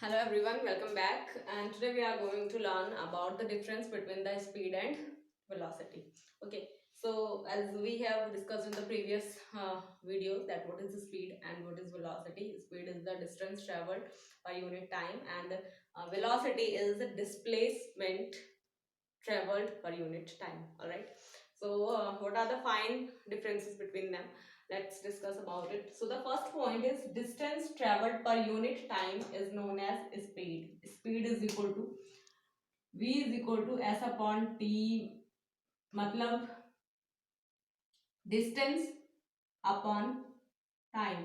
Hello everyone, welcome back. And today we are going to learn about the difference between the speed and velocity. Okay, so as we have discussed in the previous videos, that what is the speed and what is velocity. Speed is the distance traveled per unit time, and velocity is the displacement traveled per unit time. All right, so what are the fine differences between them? Let's discuss about it. So the first point is distance traveled per unit time is known as speed. Speed is equal to v is equal to s upon t, मतलब distance upon time,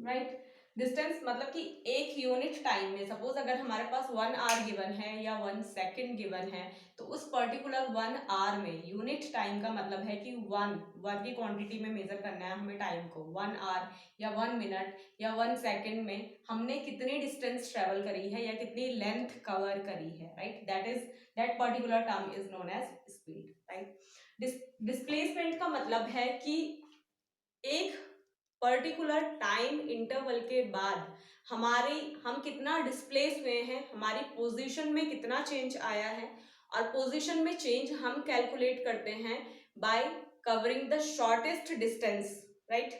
right. Distance मतलब कि एक unit time में suppose अगर हमारे पास 1 our given है या 1 second given है, तो उस पर्टिकुलर 1 आवर में यूनिट टाइम का मतलब है कि वन वन की क्वांटिटी में मेजर करना है हमें टाइम को। 1 आवर या 1 मिनट या 1 सेकेंड में हमने कितनी डिस्टेंस ट्रेवल करी है या कितनी लेंथ कवर करी है, right. That particular term is known as speed, right. Displacement का मतलब है कि एक पर्टिकुलर टाइम इंटरवल के बाद हम कितना डिस्प्लेस हुए हैं, हमारी पोजीशन में कितना चेंज आया है। और पोजीशन में चेंज हम कैलकुलेट करते हैं bye covering the shortest distance, right,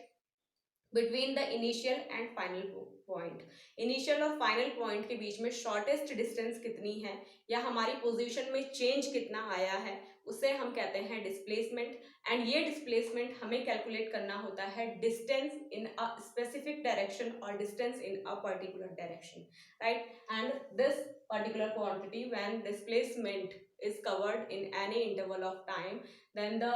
between the initial and final point. Initial और फाइनल पॉइंट के बीच में शॉर्टेस्ट डिस्टेंस कितनी है या हमारी पोजीशन में चेंज कितना आया है, उसे हम कहते हैं डिस्प्लेसमेंट। एंड ये डिस्प्लेसमेंट हमें कैलकुलेट करना होता है distance in a specific direction और distance in a particular direction, right. And this particular quantity when displacement is covered in any interval of time, then the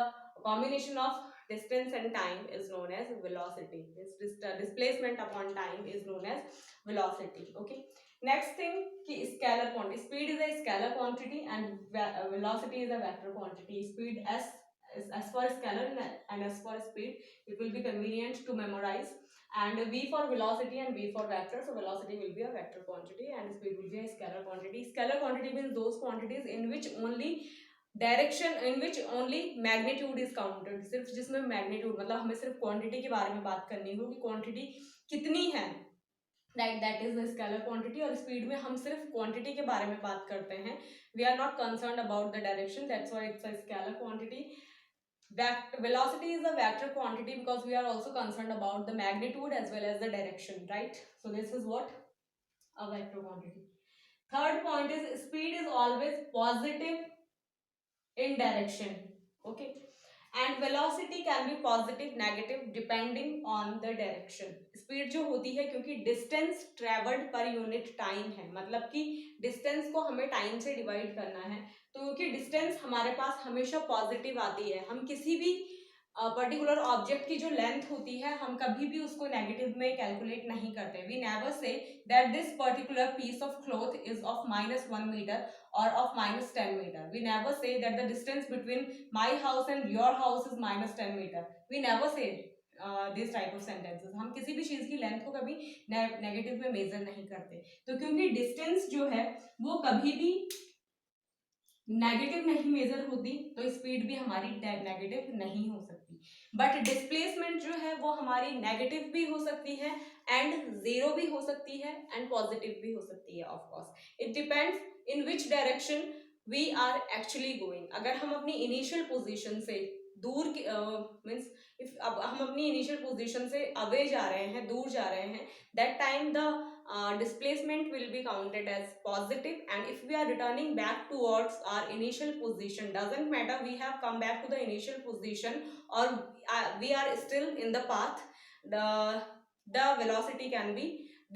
combination of distance and time is known as velocity. This displacement upon time is known as velocity. Okay, next thing ki scalar quantity. Speed is a scalar quantity and velocity is a vector quantity. Speed as for scalar and as for speed, it will be convenient to memorize. And v for velocity and v for vector, so velocity will be a vector quantity and speed will be a scalar quantity. Scalar quantity means those quantities in which only direction in which only magnitude is counted. सिर्फ जिसमें magnitude मतलब हमें सिर्फ quantity के बारे में बात करनी हो कि क्वांटिटी कितनी है, right, that is the scalar quantity. और स्पीड में हम सिर्फ क्वांटिटी के बारे में बात करते हैं, we are not concern about the direction, that's why it's a scalar quantity. Velocity is a vector quantity because we are also concerned about the magnitude as well as the direction, right? So this is what a vector quantity. Third point is speed is always positive in direction, okay, and velocity can be positive negative depending on the direction. Speed जो होती है क्योंकि distance travelled per unit time है, मतलब कि distance को हमें time से डिवाइड करना है, तो क्योंकि डिस्टेंस हमारे पास हमेशा पॉजिटिव आती है, हम किसी भी पर्टिकुलर ऑब्जेक्ट की जो लेंथ होती है हम कभी भी उसको नेगेटिव में कैलकुलेट नहीं करते। We never say that this particular piece of cloth is of -1 metre or of -10 meter. We never say that the distance between my house and your house is -10 meter. We never say this type of sentences. हम किसी भी चीज की length को कभी negative में major नहीं करते, तो क्योंकि डिस्टेंस जो है वो कभी भी नेगेटिव नहीं मेजर होती, तो स्पीड भी हमारी नेगेटिव नहीं हो सकती। बट डिस्प्लेसमेंट जो है वो हमारी नेगेटिव भी हो सकती है एंड जीरो भी हो सकती है एंड पॉजिटिव भी हो सकती है। Of course it depends in which direction we are actually going. अगर हम अपनी इनिशियल पोजीशन से दूर मीन्स इफ अब हम अपनी इनिशियल पोजीशन से अवे जा रहे हैं, दूर जा रहे हैं, that time the displacement will be counted as positive, and if we are returning back towards our initial position, doesn't matter we have come back to the initial position or we are still in the path, the velocity can be,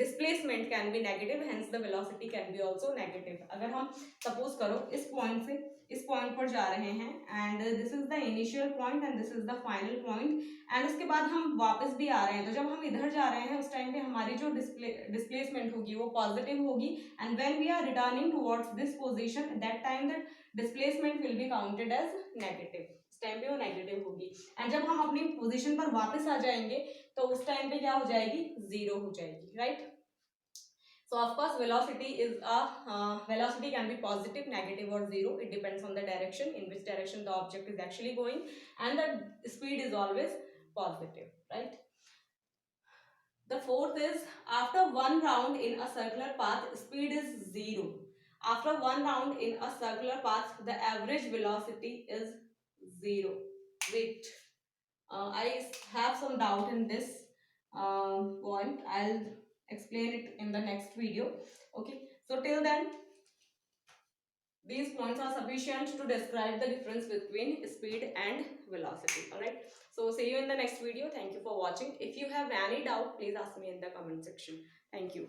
displacement can be negative, hence the velocity can be also negative. अगर हम suppose करो इस point से इस point पर जा रहे हैं and this is the initial point and this is the final point, and उसके बाद हम वापस भी आ रहे हैं, तो जब हम इधर जा रहे हैं उस टाइम पे हमारी जो डिस्प्लेसमेंट होगी वो पॉजिटिव होगी, and when we are returning towards this position that time the displacement will be counted as negative. इस टाइम पे वो नेगेटिव होगी, एंड जब हम अपनी पोजीशन पर वापस आ जाएंगे तो उस टाइम पे क्या हो जाएगी, जीरो हो जाएगी, right. So of course velocity is a velocity can be positive, negative or zero. It depends on the direction in which direction the object is actually going, and the speed is always positive, right. The fourth is after one round in a circular path, speed is 0. After one round in a circular path, the average velocity is 0. Wait, I have some doubt in this point. I'll explain it in the next video. Okay, so till then, these points are sufficient to describe the difference between speed and velocity. All right, so see you in the next video. Thank you for watching. If you have any doubt, please ask me in the comment section. Thank you.